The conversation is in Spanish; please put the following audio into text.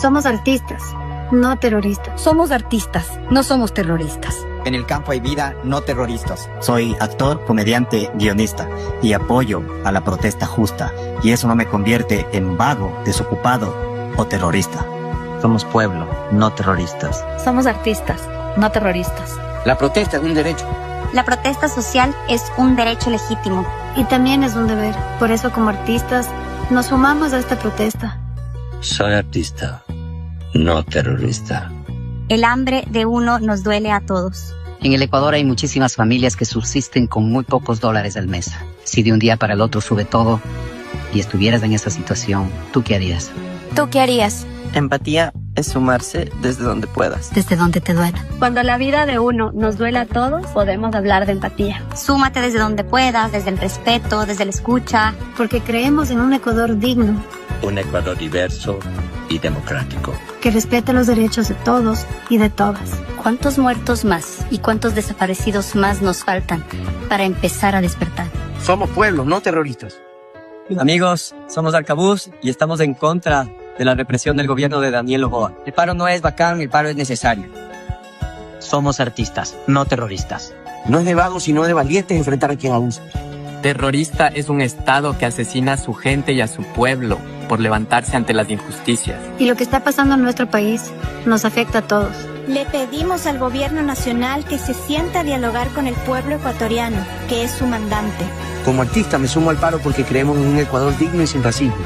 Somos artistas, no terroristas. Somos artistas, no somos terroristas. En el campo hay vida, no terroristas. Soy actor, comediante, guionista y apoyo a la protesta justa. Y eso no me convierte en vago, desocupado o terrorista. Somos pueblo, no terroristas. Somos artistas, no terroristas. La protesta es un derecho. La protesta social es un derecho legítimo. Y también es un deber. Por eso, como artistas, nos sumamos a esta protesta. Soy artista, no terrorista. El hambre de uno nos duele a todos. En el Ecuador hay muchísimas familias que subsisten con muy pocos dólares al mes. Si de un día para el otro sube todo y estuvieras en esa situación, ¿tú qué harías? ¿Tú qué harías? Empatía es sumarse desde donde puedas. Desde donde te duela. Cuando la vida de uno nos duele a todos, podemos hablar de empatía. Súmate desde donde puedas, desde el respeto, desde la escucha. Porque creemos en un Ecuador digno, Un Ecuador diverso y democrático. que respete los derechos de todos y de todas. ¿Cuántos muertos más y cuántos desaparecidos más nos faltan para empezar a despertar? Somos pueblo, no terroristas. Amigos, somos Arcabuz y estamos en contra de la represión del gobierno de Daniel Noboa. El paro no es bacán, el paro es necesario. Somos artistas, no terroristas. No es de vagos, sino de valientes enfrentar a quien abusa. Terrorista es un Estado que asesina a su gente y a su pueblo por levantarse ante las injusticias. Y lo que está pasando en nuestro país nos afecta a todos. Le pedimos al gobierno nacional que se sienta a dialogar con el pueblo ecuatoriano, que es su mandante. Como artista me sumo al paro porque creemos en un Ecuador digno y sin racismo.